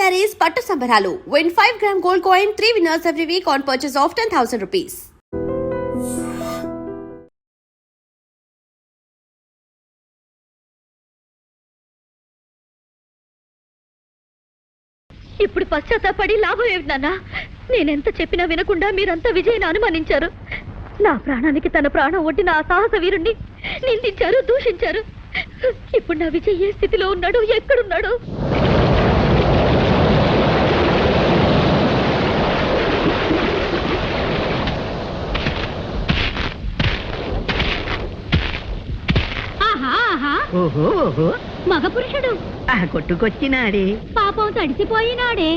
sarees పట్టు సంబరాలు. Win 5-gram gold coin, 3 winners every week on purchase of 10,000 rupees. ఇప్పుడు పశ్చాత్తాపడి లాభం ఏమిటి నాన్న? నేనెంత చెప్పినా వినకుండా మీరంతా విజయను అనుమానించారు. నా ప్రాణానికి తన ప్రాణం ఒడ్డిన ఆ సాహస వీరుణ్ణి నిందించారు, దూషించారు. ఇప్పుడు నా విజయ్ ఏ స్థితిలో ఉన్నాడు, ఎక్కడున్నాడు? మగ పురుషుడు కొట్టుకొచ్చినాడే, పాపం తడిసిపోయినాడే.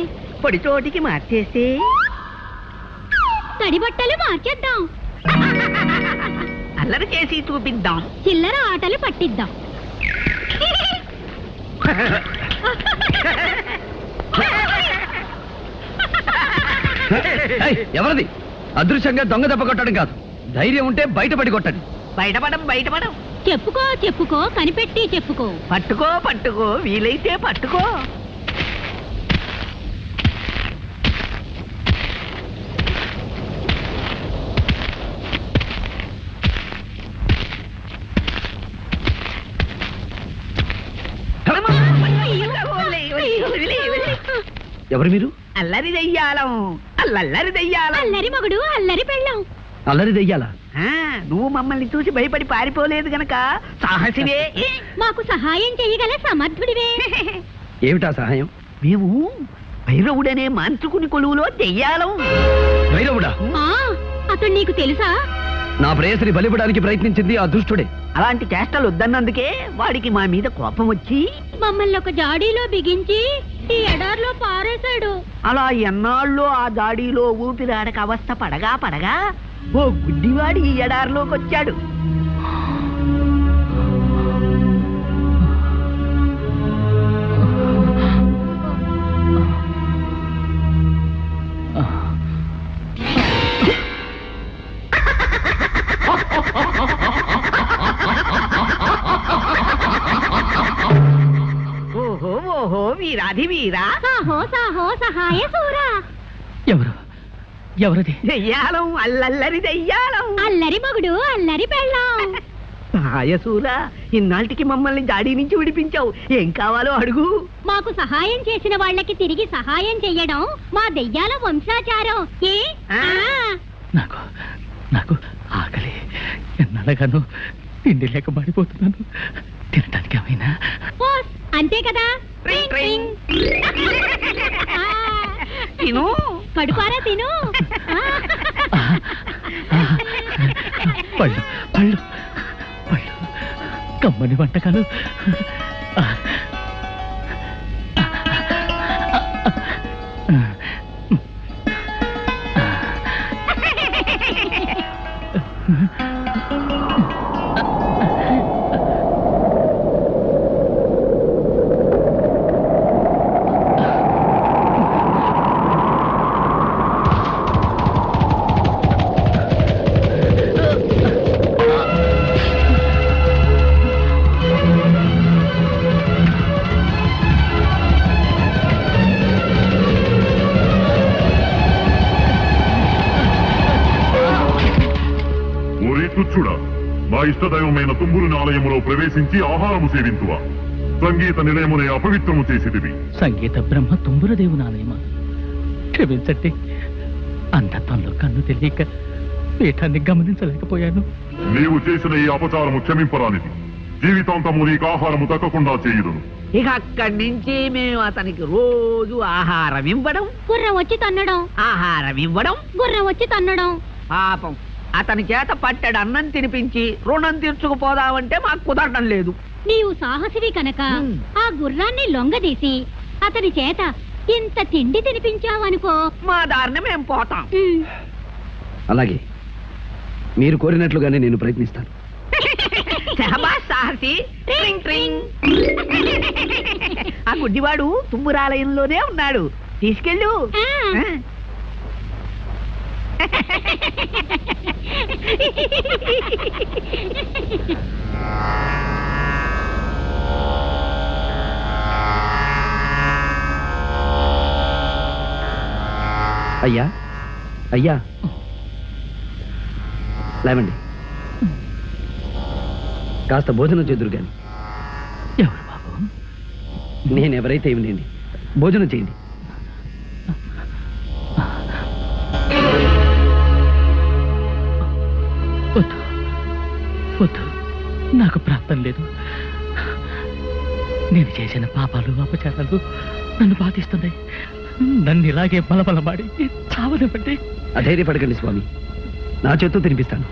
పొడి చోటికి మార్చేస్తే తడి బట్టలు మార్చేద్దాం, అల్లరి చేసి చూపిద్దాం, చిల్లర ఆటలు పట్టిద్దాం. ఎవరిది? అదృశ్యంగా దొంగ దెబ్బ కొట్టడం కాదు, ధైర్యం ఉంటే బయటపడి కొట్టండి. బయటపడం చెప్పుకో చెప్పుకో, కనిపెట్టి చెప్పుకో. పట్టుకో వీలైతే పట్టుకో. ఎవరు మీరు? అల్లరి దెయ్యాలం, అల్లరి దెయ్యాలం. అల్లరి మగుడు, అల్లరి పెళ్ళాం. అల్లరి దెయ్యాలా? నువ్వు మమ్మల్ని చూసి భయపడి పారిపోలేదు గనక సాహసివే. మాకు సహాయం చేయగల సమర్థుడివే. ఏమిటా సహాయం? మేము భైరవుడనే మాంత్రికుని కొలువులో దెయ్యాలం. భైరవుడా? అతడు నీకు తెలుసా? నా ప్రేయసిని బలిపడానికి ప్రయత్నించింది ఆ దుష్టుడే. అలాంటి చేష్టలు వద్దన్నందుకే వాడికి మా మీద కోపం వచ్చి మమ్మల్ని ఒక జాడీలో బిగించి ఈ ఎడార్లో పారేశాడు. అలా ఎన్నాళ్ళు ఆ జాడీలో ఊపిరాడక అవస్థ పడగా ఓ గుడ్డివాడి ఈ ఎడారిలోకి వచ్చాడు. ఓహో వీరాధి వీరా, సాహో సాహో సహాయ సూరా. ఎవరది? దెయ్యాలం, అల్లరి దెయ్యాలం. అల్లరి మగుడు, అల్లరి పెళ్ళాం. సహాయసూరా, ఇన్నాళ్ళకి మమ్మల్ని జాడీ నుంచి విడిపించావు. ఏం కావాలో అడుగు. మాకు సహాయం చేసిన వాళ్ళకి తిరిగి సహాయం చెయ్యడం మా దెయ్యాల వంశాచారం. నాకు ఆకలి, ఎన్నడగాను తిండి లేక పడిపోతున్నాను. తినటానికి ఏమైనా? అంతే కదా. తిను, కడుపారా తిను. పళ్ళు పళ్ళు పళ్ళు, కమ్మని వంటకాలు. తుచ్చుడా, మా ఇష్టదైవమైన తుంబురుని ఆలయములో ప్రవేశించి ఆహారము సేవింతువా? సంగీత నిలయమునే అపవిత్రము చేసిదివి. సంగీత బ్రహ్మ తుంబురదేవుని ఆలయమా? క్షమించండి, అంధత్వంలో కన్ను తెలియక పీఠాన్ని గమనించలేకపోయాను. నీవు చేసిన ఈ అపచారము క్షమింపరానిది. జీవితాంతము నీకు ఆహారము దక్కకుండా చేయుదును. ఇక అక్కడి నుంచి మేము అతనికి రోజు ఆహారం ఇవ్వడం, గుర్రం వచ్చి తన్నడం, ఆహారం ఇవ్వడం, గుర్రం వచ్చి తన్నడం. పాపం అతని చేత పట్టెడు అన్నం తినిపించి రుణం తీర్చుకుపోదామంటే మాకు కుదరడం లేదు. నీవు సాహసివి కనుక ఆ గుర్రాన్ని లొంగదీసి అతని చేత ఇంత తిండి తినిపించావనుకో, మా దారిని మేము పోతాం. అలాగే, మీరు కోరినట్లుగానే నేను ప్రయత్నిస్తాను. శహబాష్ సాహసి. ఆ గుడ్డివాడు తుమ్మురాలయంలోనే ఉన్నాడు, తీసుకెళ్ళు. అయ్యా అయ్యా లేవండి, కాస్త భోజనం చేదురు గాని. ఎవరు బాబు? నేనెవరైతే ఏమిలేండి, భోజనం చేయండి. వద్దు వద్దు, నాకు ప్రాప్తం లేదు. నేను చేసిన పాపాలు అపచారాలు నన్ను బాధిస్తున్నాయి. నన్ను ఇలాగే బలబలమాడి చావనివ్వండి. అధైర్యపడకండి స్వామి, నా చేత్తో తినిపిస్తాను.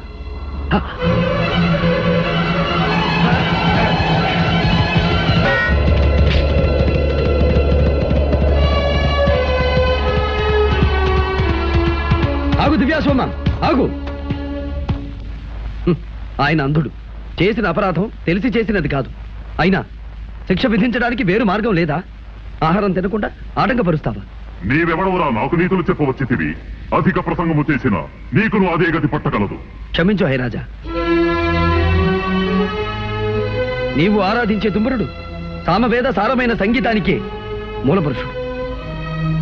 ఆగు దివ్యాసోమ, ఆగు. ఆయన అంధుడు, చేసిన అపరాధం తెలిసి చేసినది కాదు. అయినా శిక్ష విధించడానికి వేరు మార్గం లేదా? ఆహారం తినకుండా ఆటంకపరుస్తావా? నీవెవడవురా నాకు నీతులు చెప్పవచ్చితివి? అధిక ప్రసంగము చేసిన నీకును అదే గతి పట్టగలదు. క్షమించు హైరాజా. నీవు ఆరాధించే తుమ్మురుడు సామవేద సారమైన సంగీతానికే మూలపురుషుడు.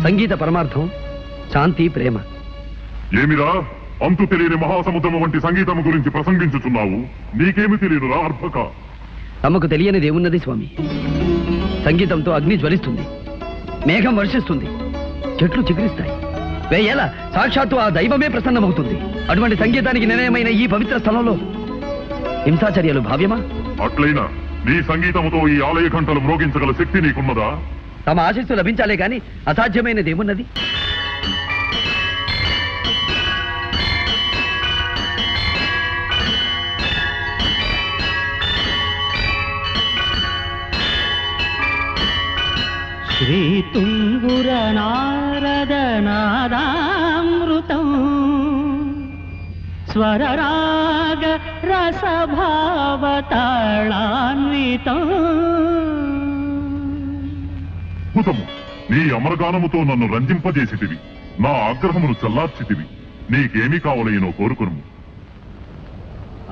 సంగీత పరమార్థం శాంతి, ప్రేమ. ఏమిరా అంతు తెలియని మహాసముద్రము వంటి సంగీతము గురించి ప్రసంగించుచున్నావు? నీకేమి తెలియనురా అర్భక? తమకు తెలియనిది ఏమున్నది స్వామి? సంగీతంతో అగ్ని జ్వలిస్తుంది, మేఘం వర్షిస్తుంది, చెట్లు చిగురిస్తాయి, వేయేలా సాక్షాత్తు ఆ దైవమే ప్రసన్నమవుతుంది. అటువంటి సంగీతానికి నిలయమైన ఈ పవిత్ర స్థలంలో హింసాచర్యలు భావ్యమా? అట్లయినా నీ సంగీతముతో ఈ ఆలయ ఘంటలు మ్రోగించగల శక్తి నీకున్నదా? తమ ఆశీస్సు లభించాలే గాని అసాధ్యమైనది ఏమున్నది? శ్రీతుంగుర నారద నాదామృతం స్వరరాగ రసభావతాళాన్వితం. అద్భుతము! నీ అమరగానముతో నన్ను రంజింపజేసితివి, నా ఆగ్రహమును చల్లార్చితివి. నీకేమి కావలయనో కోరుకును.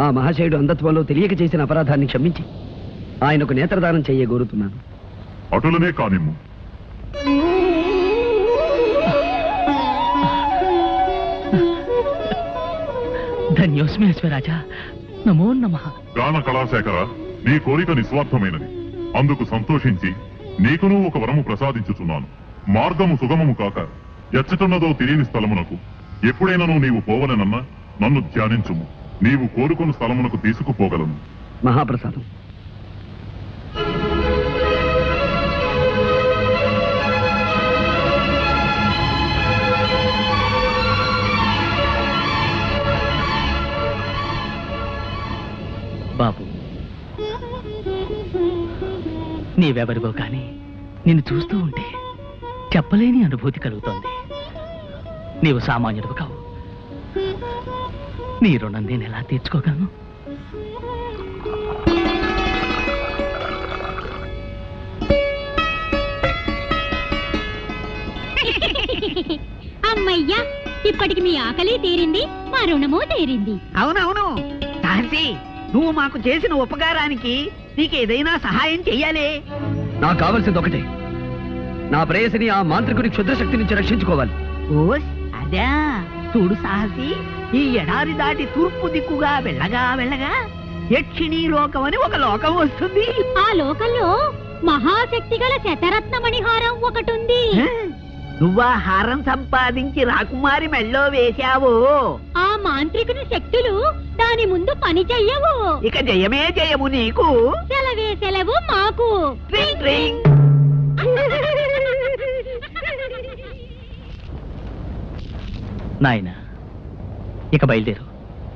ఆ మహాశయుడు అంధత్వంలో తెలియక చేసిన అపరాధాన్ని క్షమించి ఆయనకు నేత్రదానం చెయ్య కోరుతున్నాను. అటులనే కానిమ్ము. ధన్యోస్మి అశ్వరాజా, నమో నమః. గాన కళాశేఖర, నీ కోరిక నిస్వార్థమైనది. అందుకు సంతోషించి నీకును ఒక వరము ప్రసాదించుచున్నాను. మార్గము సుగమము కాక ఎచ్చటున్నదో తెలియని స్థలమునకు ఎప్పుడైనా నీవు పోవలనన్నా నన్ను ధ్యానించుము. నీవు కోరుకున్న స్థలమునకు తీసుకుపోగలను. మహాప్రసాదం. బాబు, నీవెవరివో కానీ నిన్ను చూస్తూ ఉంటే చెప్పలేని అనుభూతి కలుగుతోంది. నీవు సామాన్యుడు కావు. నీ రుణం నేను ఎలా తీర్చుకోగలను? అమ్మయ్యా, ఇప్పటికి మీ ఆకలి తీరింది, మా రుణము తీరింది. అవునవును సాహసి, నువ్వు మాకు చేసిన ఉపకారానికి నీకేదైనా సహాయం చెయ్యాలి. నాకు కావలసింది ఒకటే, నా ప్రేయసిని ఆ మాంత్రికుడి క్షుద్రశక్తి నుంచి రక్షించుకోవాలి. ఓస్ అదా, చూడు సాహసి, ఈ ఎడారి దాటి తూర్పు దిక్కుగా వెళ్ళగా వెళ్ళగా యక్షిణీ లోకం అని ఒక లోకం వస్తుంది. ఆ లోకంలో మహాశక్తి గల శతరత్నమణిహారం ఒకటుంది. నువ్వా హారం సంపాదించి రాకుమారి మెళ్ళో వేశావు. ఆ మాంత్రికుని శక్తులు దాని ముందు పని చెయ్యవు. ఇక జయమే జయము నీకు. సెలవే సెలవు మాకు. ట్రింగ్ ట్రింగ్. నాయనా, ఇక బయలుదేరు,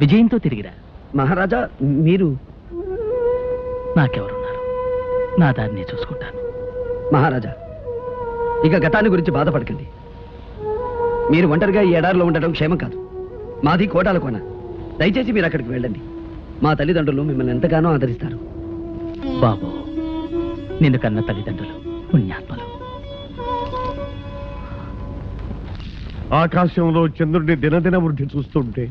విజయంతో తిరిగిరా. మహారాజా, మీరు నాకెవరున్నారు? నా దారిని చూసుకుంటాను. మహారాజా, ఇక గతాన్ని గురించి బాధపడకండి. మీరు ఒంటరిగా ఈ ఎడారిలో ఉండడం క్షేమం కాదు. మాది కోటాల కోన. దయచేసి మీరు అక్కడికి వెళ్ళండి. మా తల్లిదండ్రులు మిమ్మల్ని ఎంతగానో ఆదరిస్తారు. బాబు, నిన్ను కన్న తల్లిదండ్రులు పుణ్యాత్మలు. ఆకాశంలో చంద్రుడిని దినదిన వృద్ధి చూస్తుంటే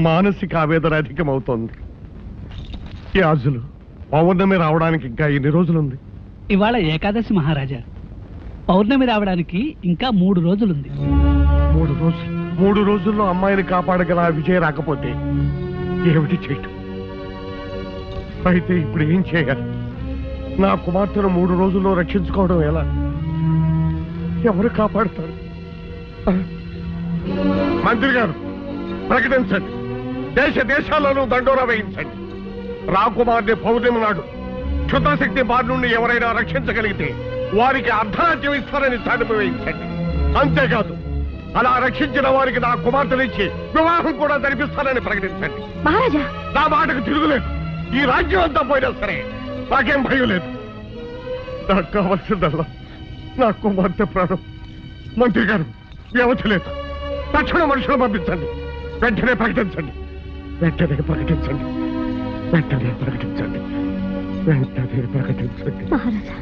మానసిక ఆవేదన అధికమవుతోంది. ఈ ఆజులు పౌర్ణమి రావడానికి ఇంకా ఎన్ని రోజులుంది? ఇవాళ ఏకాదశి మహారాజా. పౌర్ణమి రావడానికి ఇంకా 3 రోజులుంది. 3 మూడు రోజుల్లో అమ్మాయిని కాపాడగల ఆ విజయ రాకపోతే ఏమిటి చేయటం? అయితే ఇప్పుడు ఏం చేయాలి? నా కుమార్తెను 3 రోజుల్లో రక్షించుకోవడం ఎలా? ఎవరు కాపాడుతారు? మంత్రి గారు ప్రకటించండి, దేశాల్లోనూ దండోరా వేయించండి. రాకుమార్ని పౌర్ణమి నాడు క్షుద్రశక్తి బారి నుండి ఎవరైనా రక్షించగలిగితే వారికి అర్ధరాజ్యం ఇస్తారని చాటింపు వేయించండి. అంతేకాదు, అలా రక్షించిన వారికి నా కుమార్తెనిచ్చి వివాహం కూడా జరిపిస్తారని ప్రకటించండి. మహారాజా, నా మాటకు తిరుగులేదు. ఈ రాజ్యం అంతా పోయినా సరే నాకేం భయం లేదు. నాకు కావలసిందల్లా నా కుమార్తె ప్రాణం. మంత్రి గారు, వ్యవధి లేదు. తక్షణ మనుషులు పంపించండి. వెంటనే ప్రకటించండి. మహారాజా.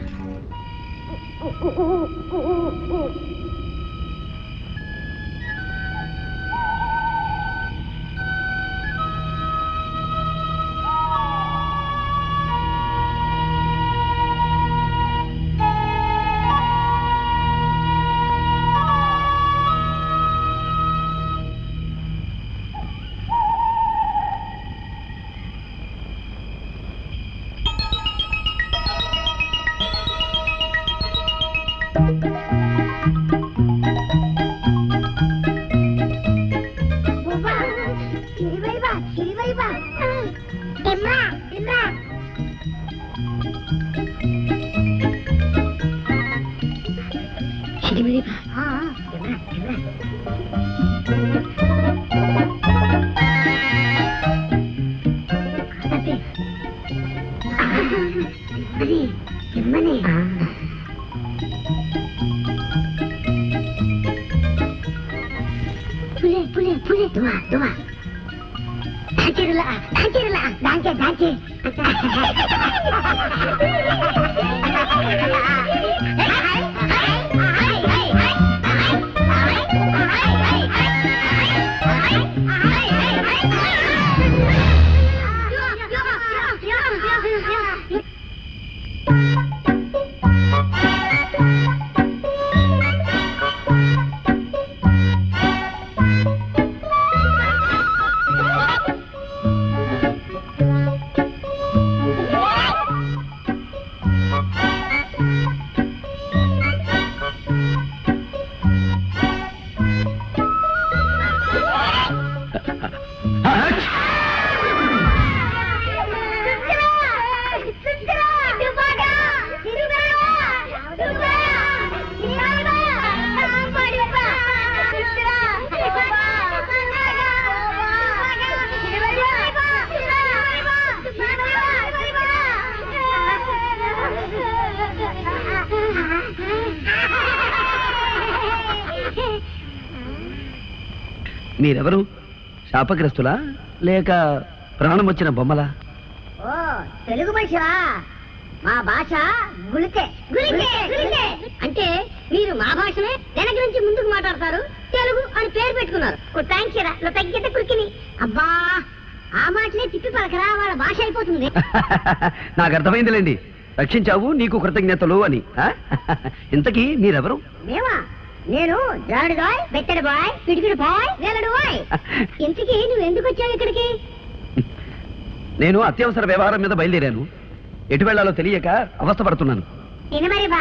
మీరెవరు? శాపగ్రస్తులా లేక ప్రాణం వచ్చిన బొమ్మలా? ఓ తెలుగు మనిషివా? మా భాష గుళికే. అంటే మీరు మా భాషనే వెనక నుంచి ముందుకు మాట్లాడతారు, తెలుగు అని పేరు పెట్టుకున్నారు. తగ్గితే కురికిని. అబ్బా, ఆ మాటలే తిప్పి పలకరా, వాళ్ళ భాష అయిపోతుంది. నాకు అర్థమైందిలేండి, రక్షించావు నీకు కృతజ్ఞతలు అని. ఇంతకీ మీరెవరు? మేమా? నేను జారుడు బాయ్, బెత్తడి బాయ్, పిడికిడి బాయ్, వేలడు బాయ్. ఇంతకీ నువ్వు ఎందుకు వచ్చావు ఇక్కడికి? నేను అత్యవసర వ్యవహారం మీద బయలుదేరాను. ఎటు వెళ్లాలో తెలియక అవస్థపడుతున్నాను. తినమరి బా,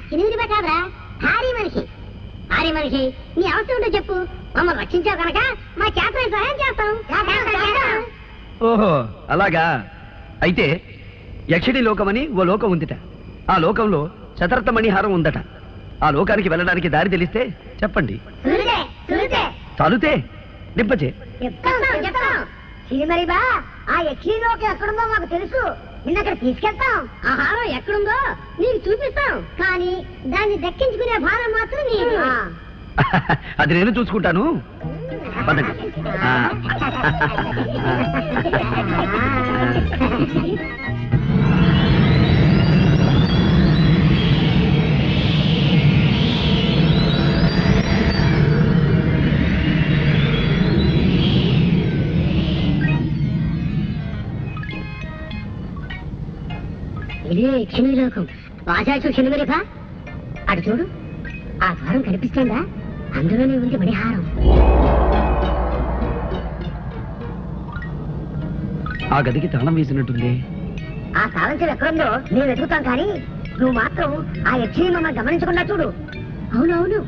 తినిమిది కాదురా, భారీ మనిషి. నీ అవసరం ఉంటే చెప్పు, మమ్మల్ని రక్షించావు కనుక మా చేతన సహాయం చేస్తాం. ఓహో అలాగా. అయితే యక్షిణి లోకమని ఓ లోకం ఉందిట. ఆ లోకంలో శతరత్న మణిహారం ఉందట. ఆ లోకానికి వెళ్ళడానికి దారి తెలిస్తే చెప్పండి. చాలుతే నిప్పచే చెప్తాం. సిరిమరి బా, ఆ యక్షిణి లోకం ఎక్కడుందో మాకు తెలుసు. నిన్నక్కడ తీసుకెళ్తాం. ఆ హారం ఎక్కడుందో నీకు చూపిస్తాం. కానీ దాన్ని దక్కించుకునే భారం మాత్రం నీది. అది నేను చూసుకుంటాను. పదండి. ఇదే యక్షిణి లోకం. బాజాచు క్షణమరిపా, అటు చూడు, ఆ ద్వారం కనిపిస్తుందా? అందులోనే ఉంది పరిహారం. ఆ గదికి తాళం వేసినట్టుంది. ఆ తాళం చెవి ఎక్కడుందో నేను వెతుకుతాం కానీ నువ్వు మాత్రం ఆ యక్షిని మమ్మల్ని గమనించకుండా చూడు. అవునవును.